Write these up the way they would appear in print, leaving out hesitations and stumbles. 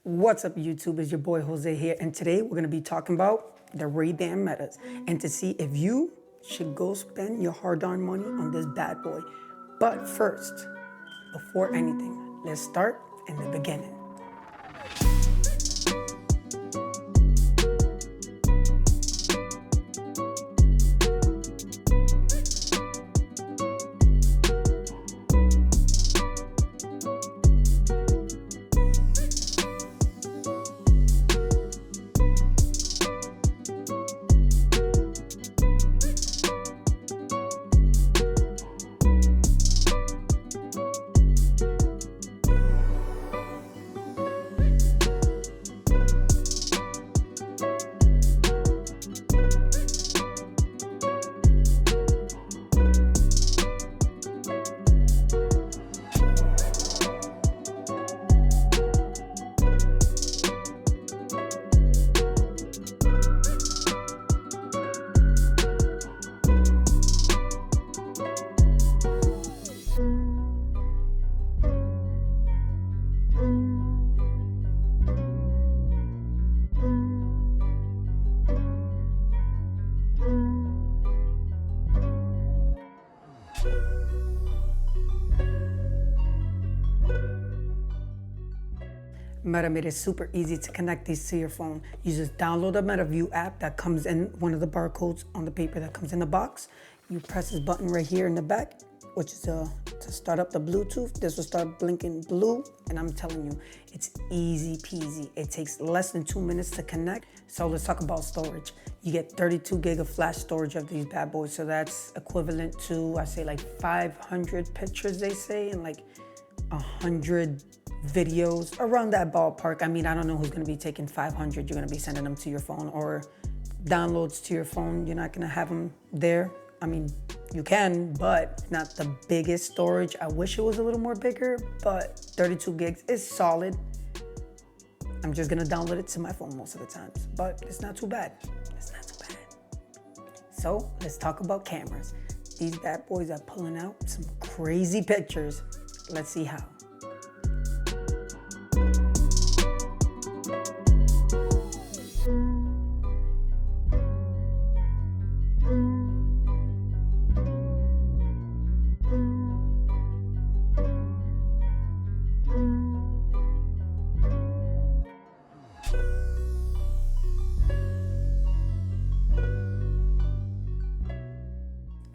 What's up, YouTube? It's your boy Jose here, and today we're gonna be talking about the Ray-Ban Metas and to see if you should go spend your hard-earned money on this bad boy. But first, before anything, let's start in the beginning. Meta made it super easy to connect these to your phone. You just download the MetaView app that comes in one of the barcodes on the paper that comes in the box. You press this button right here in the back, which is to start up the Bluetooth. This will start blinking blue, and I'm telling you, it's easy peasy. It takes less than 2 minutes to connect. So let's talk about storage. You get 32 gig of flash storage of these bad boys. So that's equivalent to, I say, like 500 pictures, they say, and like 100 videos, around that ballpark. I mean, I don't know who's gonna be taking 500. You're gonna be sending them to your phone or downloads to your phone. You're not gonna have them there. I mean, you can, but not the biggest storage. I wish it was a little more bigger, but 32 gigs is solid. I'm just gonna download it to my phone most of the times, but it's not too bad. It's not too bad. So let's talk about cameras. These bad boys are pulling out some crazy pictures. Let's see how.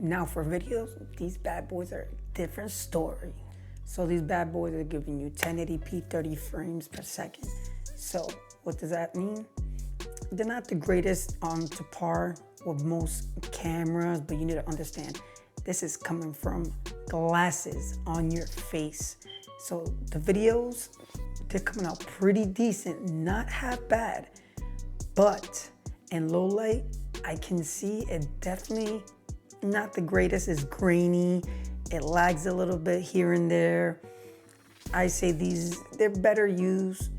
Now for videos, these bad boys are a different story. So these bad boys are giving you 1080p 30 frames per second. So what does that mean? They're not the greatest to par with most cameras, but you need to understand, this is coming from glasses on your face. So the videos, they're coming out pretty decent, not half bad. But in low light, I can see it definitely not the greatest. It's grainy, it lags a little bit here and there. I say they're better used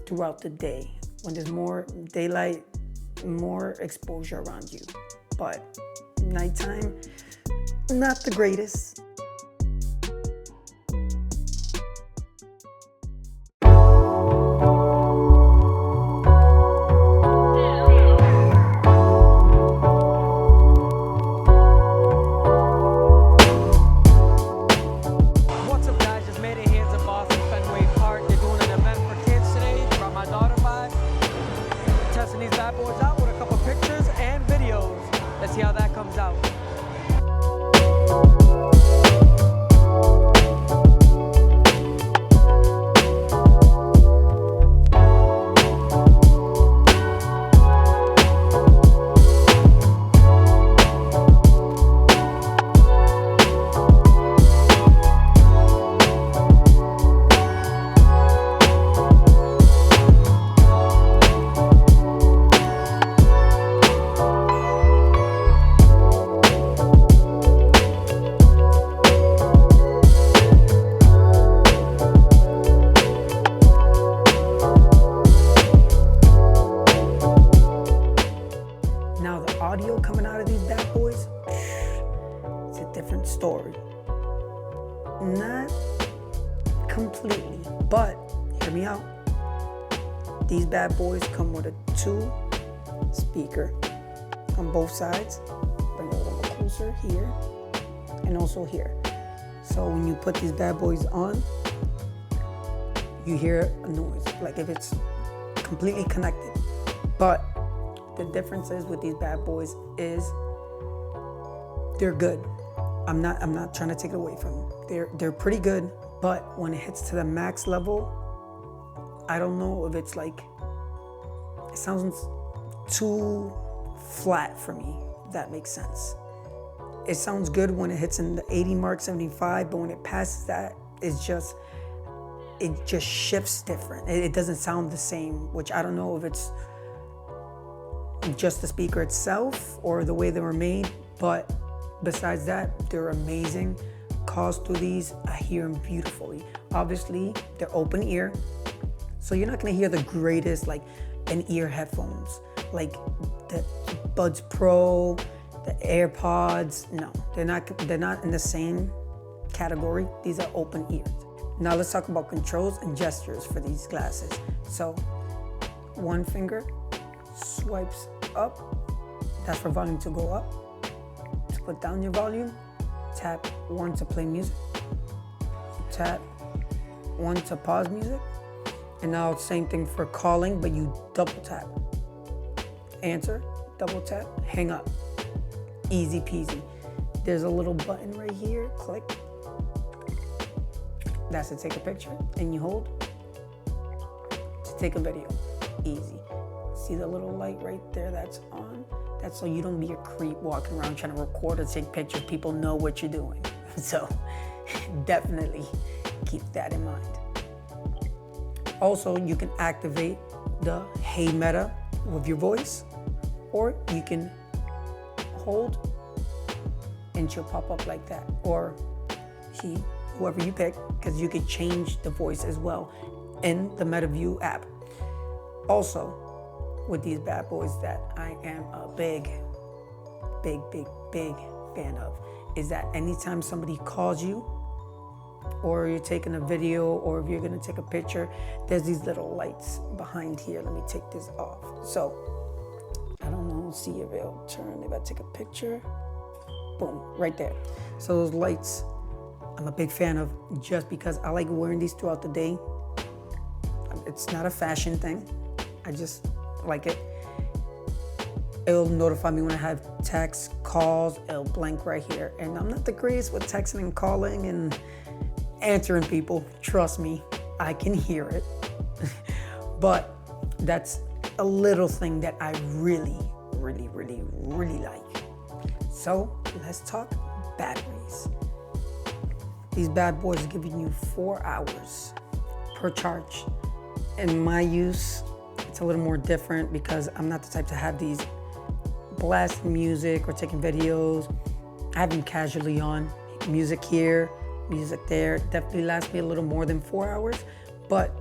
throughout the day when there's more daylight, more exposure around you. But nighttime, not the greatest. See how that comes out. These bad boys come with a 2 speaker on both sides. Bring it a little closer here and also here. So when you put these bad boys on, you hear a noise, like if it's completely connected. But the difference is with these bad boys is they're good. I'm not trying to take it away from them. They're pretty good, but when it hits to the max level, I don't know if it's like, it sounds too flat for me, if that makes sense. It sounds good when it hits in the 80 mark, 75, but when it passes that, it just shifts different. It doesn't sound the same, which I don't know if it's just the speaker itself or the way they were made, but besides that, they're amazing. Calls through these, I hear them beautifully. Obviously, they're open ear, so you're not gonna hear the greatest like in-ear headphones, like the Buds Pro, the AirPods. No, they're not in the same category. These are open ears. Now let's talk about controls and gestures for these glasses. So one finger swipes up, that's for volume to go up. To put down your volume, tap 1 to play music, tap 1 to pause music, and now same thing for calling, but you double tap. Answer, double tap, hang up. Easy peasy. There's a little button right here, click. That's to take a picture, and you hold to take a video. Easy. See the little light right there that's on? That's so you don't be a creep walking around trying to record or take pictures. People know what you're doing. So definitely keep that in mind. Also, you can activate the Hey Meta with your voice, or you can hold and she'll pop up like that, or whoever you pick, because you can change the voice as well in the MetaView app. Also, with these bad boys that I am a big fan of is that anytime somebody calls you, or you're taking a video, or if you're gonna take a picture, there's these little lights behind here. Let me take this off. So, I don't know, see if it'll turn, if I take a picture, boom, right there. So those lights, I'm a big fan of, just because I like wearing these throughout the day. It's not a fashion thing, I just like it. It'll notify me when I have texts, calls, it'll blank right here. And I'm not the greatest with texting and calling and answering people. Trust me, I can hear it. But that's a little thing that I really like. So let's talk batteries. These bad boys are giving you 4 hours per charge. In my use, it's a little more different because I'm not the type to have these blasting music or taking videos. I have them casually on. Music here, music there. Definitely lasts me a little more than 4 hours, but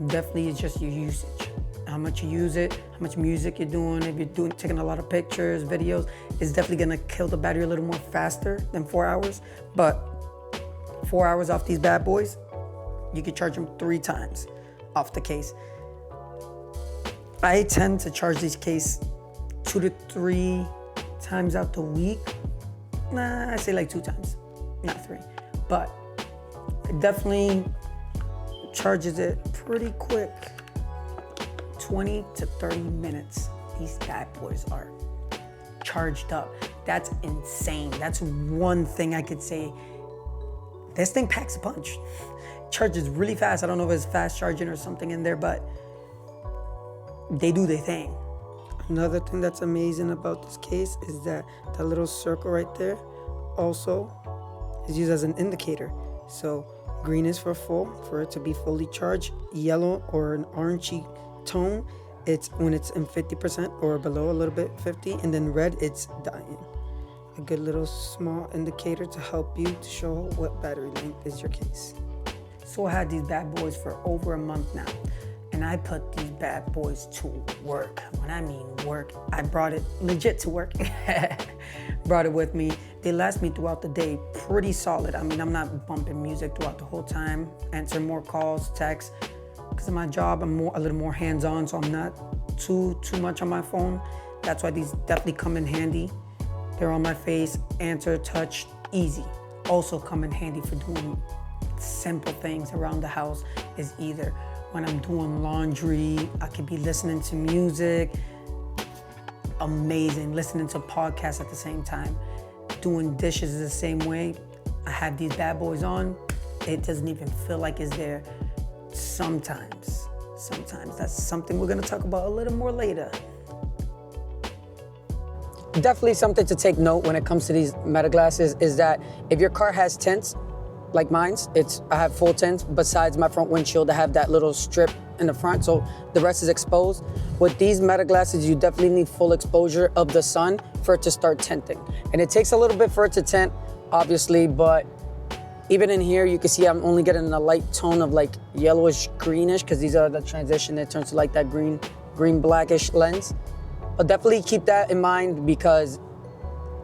definitely it's just your usage. How much you use it, how much music you're doing. If you're taking a lot of pictures, videos, it's definitely gonna kill the battery a little more faster than 4 hours. But 4 hours off these bad boys, you can charge them 3 times off the case. I tend to charge these case 2 to 3 times out the week. Nah, I say like 2 times, not 3. But it definitely charges it pretty quick. 20 to 30 minutes, these bad boys are charged up. That's insane. That's one thing I could say. This thing packs a punch. Charges really fast. I don't know if it's fast charging or something in there, but they do their thing. Another thing that's amazing about this case is that the little circle right there also is used as an indicator. So green is for full, for it to be fully charged. Yellow or an orangey tone, it's when it's in 50% or below, a little bit 50, and then red, it's dying. A good little small indicator to help you to show what battery length is your case. So I had these bad boys for over a month now, and I put these bad boys to work. When I mean work, I brought it legit to work. Brought it with me. They last me throughout the day pretty solid. I mean, I'm not bumping music throughout the whole time, answering more calls, texts. because of my job, I'm a little more hands-on, so I'm not too much on my phone. That's why these definitely come in handy. They're on my face, answer, touch, easy. Also come in handy for doing simple things around the house, is either when I'm doing laundry, I could be listening to music, amazing, listening to podcasts at the same time. Doing dishes the same way. I have these bad boys on, it doesn't even feel like it's there. Sometimes. That's something we're gonna talk about a little more later. Definitely something to take note when it comes to these Meta glasses is that if your car has tints, like mine's, I have full tints. Besides my front windshield, I have that little strip in the front, so the rest is exposed. With these Meta glasses, you definitely need full exposure of the sun for it to start tinting. And it takes a little bit for it to tint, obviously, but even in here, you can see I'm only getting a light tone of like yellowish greenish, because these are the transition, it turns to like that green blackish lens. But definitely keep that in mind, because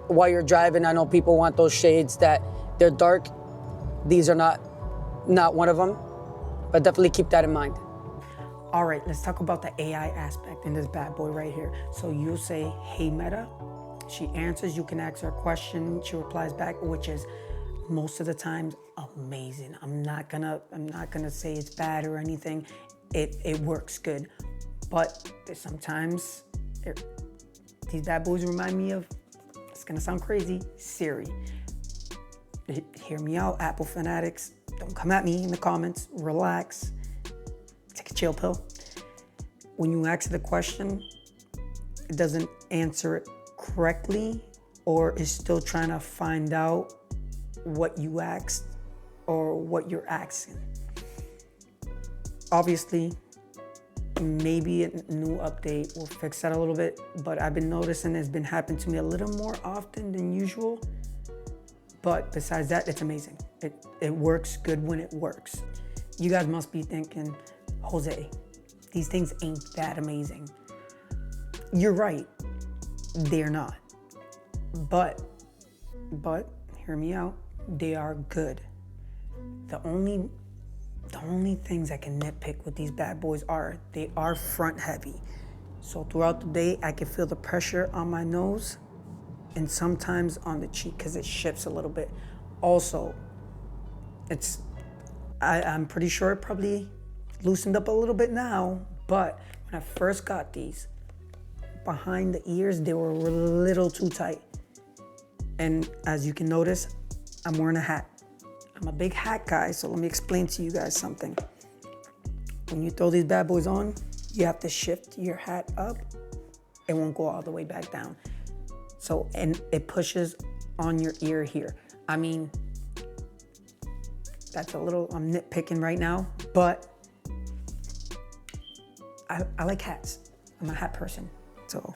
while you're driving, I know people want those shades that they're dark. These are not one of them, but definitely keep that in mind. All right, let's talk about the AI aspect in this bad boy right here. So you'll say, hey Meta, she answers, you can ask her a question, she replies back, which is most of the times amazing. I'm not gonna say it's bad or anything. It works good, but sometimes these bad boys remind me of, it's gonna sound crazy, Siri. Hear me out, Apple fanatics. Don't come at me in the comments. Relax. Take a chill pill. When you ask the question, it doesn't answer it correctly, or is still trying to find out what you asked or what you're asking. Obviously, maybe a new update will fix that a little bit, but I've been noticing it's been happening to me a little more often than usual. But besides that, it's amazing. It works good when it works. You guys must be thinking, Jose, these things ain't that amazing. You're right, they're not. But, hear me out, they are good. The only things I can nitpick with these bad boys are, they are front heavy. So throughout the day, I can feel the pressure on my nose and sometimes on the cheek, because it shifts a little bit. Also, I'm pretty sure it probably loosened up a little bit now, but when I first got these, behind the ears, they were a little too tight. And as you can notice, I'm wearing a hat. I'm a big hat guy, so let me explain to you guys something. When you throw these bad boys on, you have to shift your hat up. It won't go all the way back down. So, and it pushes on your ear here. I mean, that's a little, I'm nitpicking right now, but I like hats. I'm a hat person. So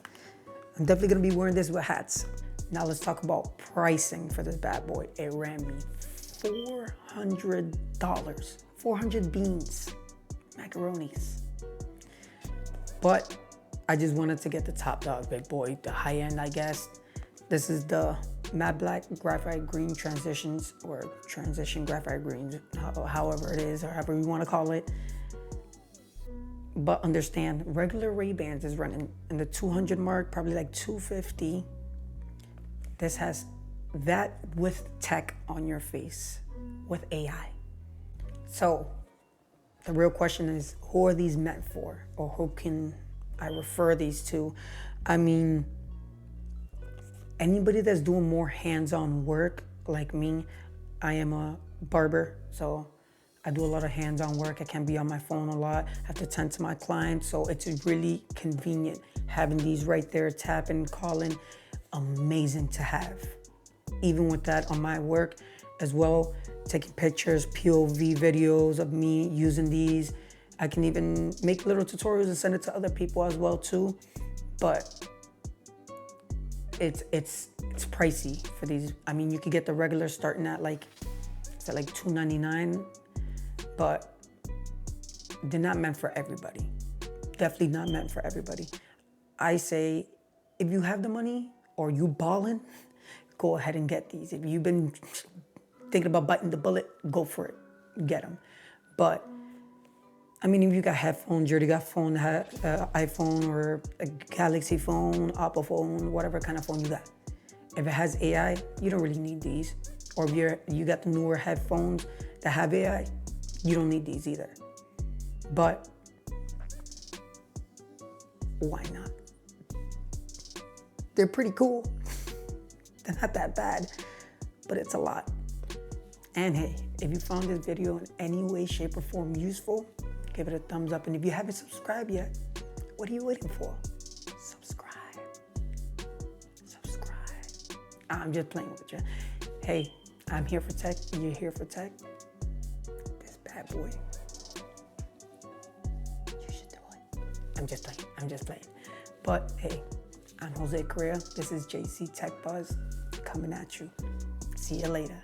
I'm definitely gonna be wearing this with hats. Now let's talk about pricing for this bad boy. It ran me $400. 400 beans, macaronis. But I just wanted to get the top dog, big boy, the high end, I guess. This is the matte black graphite green transitions, or transition graphite greens, however it is, or however you want to call it. But understand, regular Ray-Bans is running in the 200 mark, probably like 250. This has that with tech on your face, with AI. So the real question is, who are these meant for? Or who can I refer these to? I mean, anybody that's doing more hands-on work like me. I am a barber, so I do a lot of hands-on work. I can't be on my phone a lot. I have to tend to my clients, so it's really convenient having these right there, tapping, calling. Amazing to have. Even with that on my work as well, taking pictures, POV videos of me using these. I can even make little tutorials and send it to other people as well too. But it's pricey for these. I mean, you could get the regular starting at like, it's at like $2.99, but they're not meant for everybody. Definitely not meant for everybody. I say, if you have the money or you ballin', go ahead and get these. If you've been thinking about biting the bullet, go for it, get them. But I mean, if you got headphones, you already got phone, iPhone or a Galaxy phone, Apple phone, whatever kind of phone you got. If it has AI, you don't really need these. Or if you got the newer headphones that have AI, you don't need these either. But why not? They're pretty cool. They're not that bad, but it's a lot. And hey, if you found this video in any way, shape, or form useful, give it a thumbs up. And if you haven't subscribed yet, what are you waiting for? Subscribe. I'm just playing with you. Hey, I'm here for tech. You're here for tech. This bad boy. You should do it. I'm just playing. But hey, I'm Jose Correa. This is JC Tech Buzz coming at you. See you later.